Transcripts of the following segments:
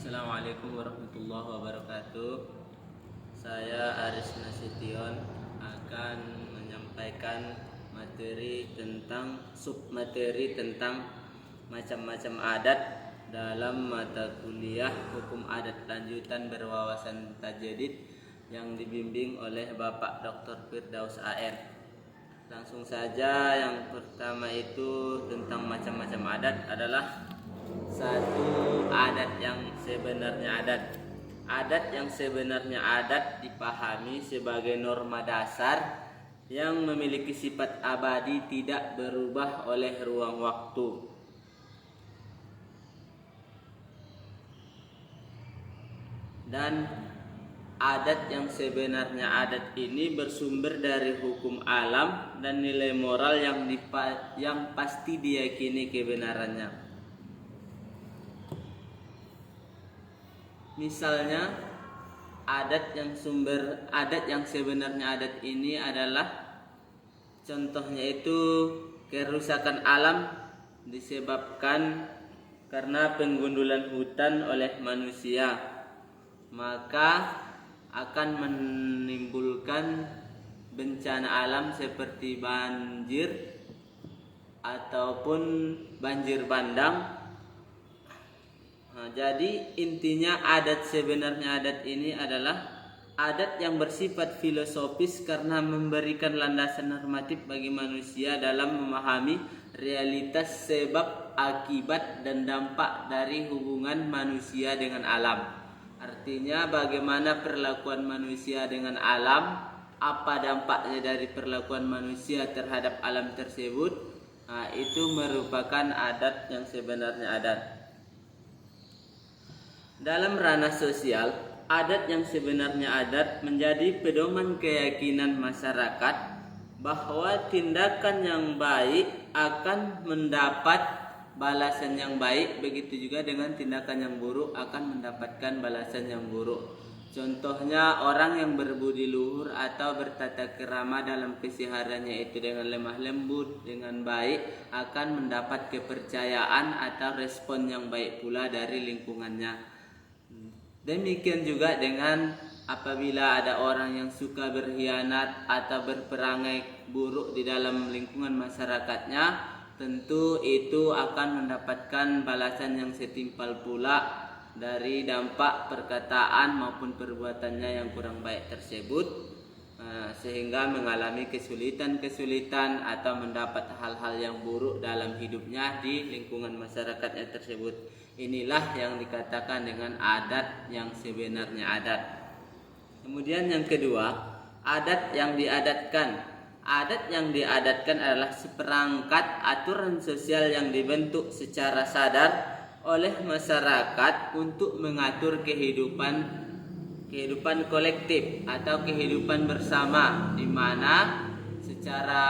Assalamualaikum warahmatullahi wabarakatuh. Saya Aris Nasution akan menyampaikan submateri tentang macam-macam adat dalam mata kuliah Hukum Adat Lanjutan Berwawasan Tajdid yang dibimbing oleh Bapak Dr. Firdaus AN. Langsung saja, yang pertama itu tentang macam-macam adat adalah satu, adat yang sebenarnya adat. Adat yang sebenarnya adat dipahami sebagai norma dasar yang memiliki sifat abadi, tidak berubah oleh ruang waktu. Dan adat yang sebenarnya adat ini bersumber dari hukum alam dan nilai moral yang pasti diyakini kebenarannya. Misalnya, adat yang sebenarnya adat ini adalah, contohnya itu kerusakan alam disebabkan karena penggundulan hutan oleh manusia, maka akan menimbulkan bencana alam seperti banjir ataupun banjir bandang. Jadi intinya sebenarnya adat ini adalah adat yang bersifat filosofis karena memberikan landasan normatif bagi manusia dalam memahami realitas sebab, akibat, dan dampak dari hubungan manusia dengan alam. Artinya bagaimana perlakuan manusia dengan alam, apa dampaknya dari perlakuan manusia terhadap alam tersebut. Itu merupakan adat yang sebenarnya adat. Dalam ranah sosial, adat yang sebenarnya adat menjadi pedoman keyakinan masyarakat bahwa tindakan yang baik akan mendapat balasan yang baik, begitu juga dengan tindakan yang buruk akan mendapatkan balasan yang buruk. Contohnya, orang yang berbudi luhur atau bertata krama dalam kesehariannya itu dengan lemah lembut, dengan baik, akan mendapat kepercayaan atau respon yang baik pula dari lingkungannya. Demikian juga dengan apabila ada orang yang suka berkhianat atau berperangai buruk di dalam lingkungan masyarakatnya, tentu itu akan mendapatkan balasan yang setimpal pula dari dampak perkataan maupun perbuatannya yang kurang baik tersebut, sehingga mengalami kesulitan atau mendapat hal-hal yang buruk dalam hidupnya di lingkungan masyarakatnya tersebut. Inilah yang dikatakan dengan adat yang sebenarnya adat. Kemudian yang kedua, adat yang diadatkan. Adat yang diadatkan adalah seperangkat aturan sosial yang dibentuk secara sadar oleh masyarakat untuk mengatur kehidupan kolektif atau kehidupan bersama, di mana secara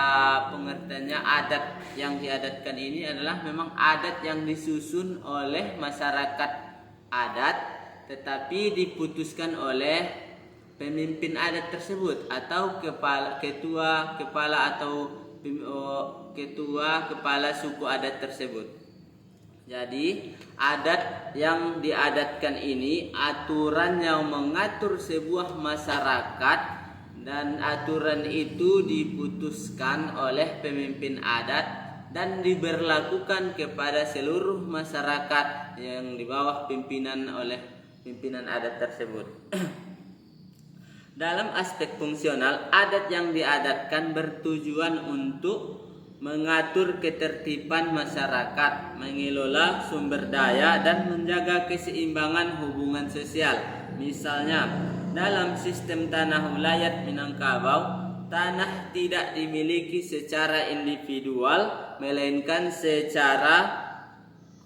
pengertiannya adat yang diadatkan ini adalah memang adat yang disusun oleh masyarakat adat, tetapi diputuskan oleh pemimpin adat tersebut atau ketua kepala suku adat tersebut. Jadi adat yang diadatkan ini aturan yang mengatur sebuah masyarakat, dan aturan itu diputuskan oleh pemimpin adat dan diberlakukan kepada seluruh masyarakat yang di bawah pimpinan adat tersebut. Dalam aspek fungsional, adat yang diadatkan bertujuan untuk mengatur ketertiban masyarakat, mengelola sumber daya, dan menjaga keseimbangan hubungan sosial. Misalnya, dalam sistem tanah wilayah Minangkabau, tanah tidak dimiliki secara individual, melainkan secara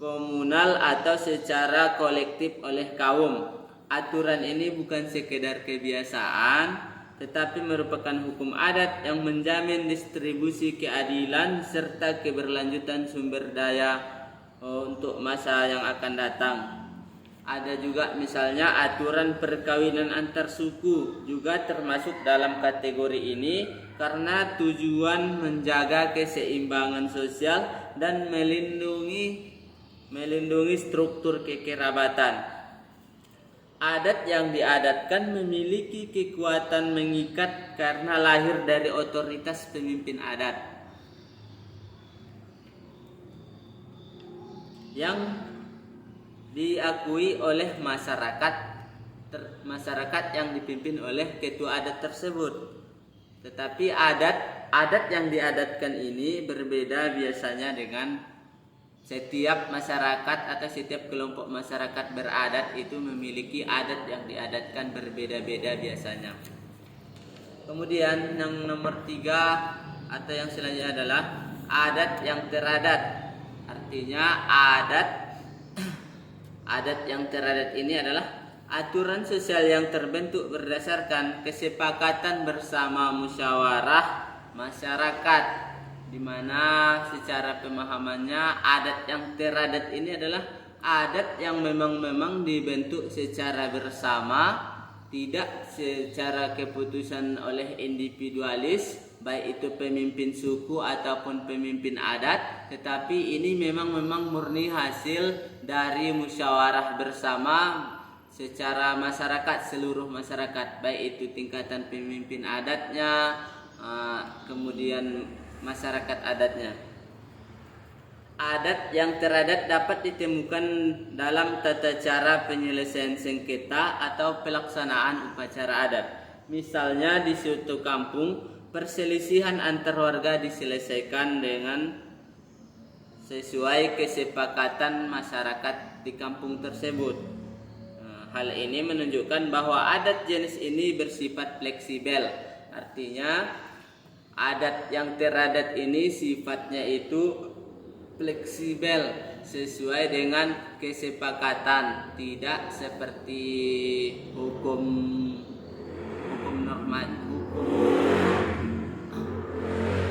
komunal atau secara kolektif oleh kaum. Aturan ini bukan sekedar kebiasaan, tetapi merupakan hukum adat yang menjamin distribusi keadilan serta keberlanjutan sumber daya untuk masa yang akan datang. Ada juga misalnya aturan perkawinan antar suku juga termasuk dalam kategori ini karena tujuan menjaga keseimbangan sosial dan melindungi struktur kekerabatan. Adat yang diadatkan memiliki kekuatan mengikat karena lahir dari otoritas pemimpin adat yang diakui oleh masyarakat yang dipimpin oleh ketua adat tersebut. Tetapi adat yang diadatkan ini berbeda biasanya dengan setiap masyarakat atau setiap kelompok masyarakat beradat itu memiliki adat yang diadatkan berbeda-beda biasanya. Kemudian yang nomor 3 atau yang selanjutnya adalah adat yang teradat. Artinya adat yang teradat ini adalah aturan sosial yang terbentuk berdasarkan kesepakatan bersama musyawarah masyarakat, di mana secara pemahamannya adat yang teradat ini adalah adat yang memang dibentuk secara bersama, tidak secara keputusan oleh individualis, baik itu pemimpin suku ataupun pemimpin adat, tetapi ini memang murni hasil dari musyawarah bersama secara masyarakat, seluruh masyarakat, baik itu tingkatan pemimpin adatnya, kemudian masyarakat adatnya. Adat yang teradat dapat ditemukan dalam tata cara penyelesaian sengketa atau pelaksanaan upacara adat. Misalnya di suatu kampung, perselisihan antar warga diselesaikan dengan sesuai kesepakatan masyarakat di kampung tersebut. Hal ini menunjukkan bahwa adat jenis ini bersifat fleksibel. Artinya adat yang teradat ini sifatnya itu fleksibel sesuai dengan kesepakatan, tidak seperti hukum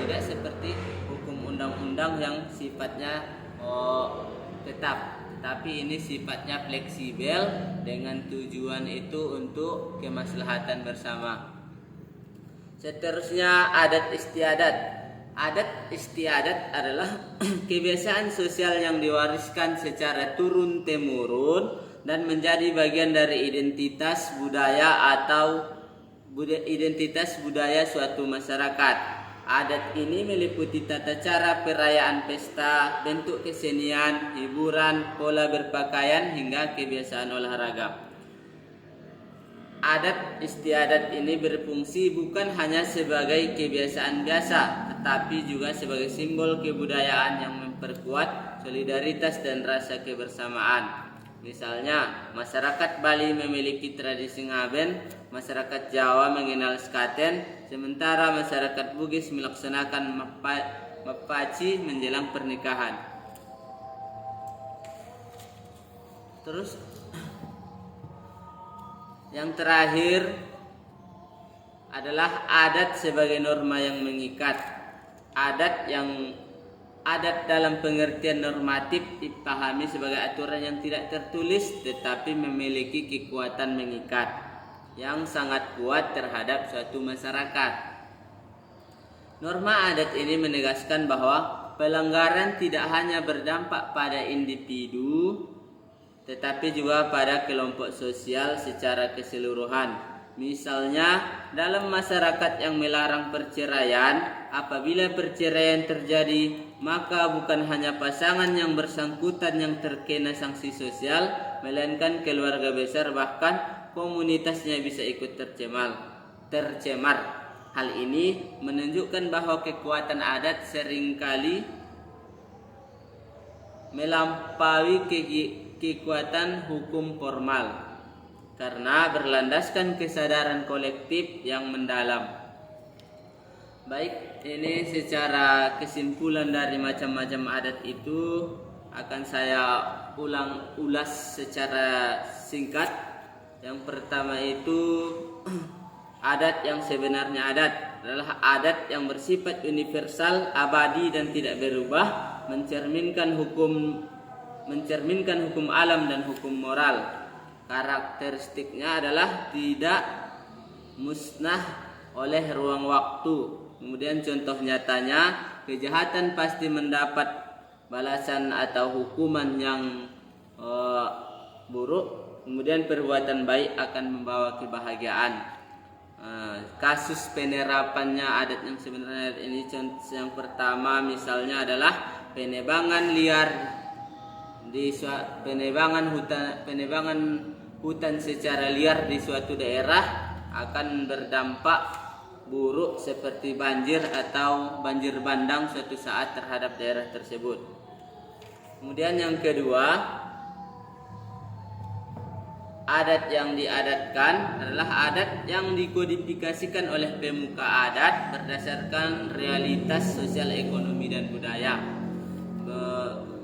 tidak seperti hukum undang-undang yang sifatnya tetap, tapi ini sifatnya fleksibel dengan tujuan itu untuk kemaslahatan bersama. Seterusnya adat istiadat. Adat istiadat adalah kebiasaan sosial yang diwariskan secara turun-temurun dan menjadi bagian dari identitas budaya suatu masyarakat. Adat ini meliputi tata cara perayaan pesta, bentuk kesenian, hiburan, pola berpakaian hingga kebiasaan olahraga. Adat istiadat ini berfungsi bukan hanya sebagai kebiasaan biasa, tetapi juga sebagai simbol kebudayaan yang memperkuat solidaritas dan rasa kebersamaan. Misalnya, masyarakat Bali memiliki tradisi ngaben, masyarakat Jawa mengenal sekaten, sementara masyarakat Bugis melaksanakan mapaci menjelang pernikahan. Terus yang terakhir adalah adat sebagai norma yang mengikat. Adat dalam pengertian normatif dipahami sebagai aturan yang tidak tertulis tetapi memiliki kekuatan mengikat yang sangat kuat terhadap suatu masyarakat. Norma adat ini menegaskan bahwa pelanggaran tidak hanya berdampak pada individu tetapi juga pada kelompok sosial secara keseluruhan. Misalnya, dalam masyarakat yang melarang perceraian, apabila perceraian terjadi, maka bukan hanya pasangan yang bersangkutan yang terkena sanksi sosial, melainkan keluarga besar bahkan komunitasnya bisa ikut tercemar. Hal ini menunjukkan bahwa kekuatan adat seringkali melampaui kekuatan hukum formal karena berlandaskan kesadaran kolektif yang mendalam. Baik, ini secara kesimpulan dari macam-macam adat itu akan saya ulas secara singkat. Yang pertama itu adat yang sebenarnya adalah adat yang bersifat universal, abadi dan tidak berubah, mencerminkan hukum alam dan hukum moral. Karakteristiknya adalah tidak musnah oleh ruang waktu. Kemudian contoh nyatanya, kejahatan pasti mendapat balasan atau hukuman yang buruk, Kemudian perbuatan baik akan membawa kebahagiaan. Kasus penerapannya adat yang sebenarnya ini yang pertama misalnya adalah penebangan liar penebangan hutan secara liar di suatu daerah akan berdampak buruk seperti banjir atau banjir bandang suatu saat terhadap daerah tersebut. Kemudian yang kedua, adat yang diadatkan adalah adat yang dikodifikasikan oleh pemuka adat berdasarkan realitas sosial, ekonomi, dan budaya.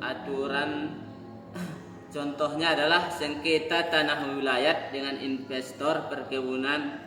Aturan contohnya adalah sengketa tanah wilayah dengan investor perkebunan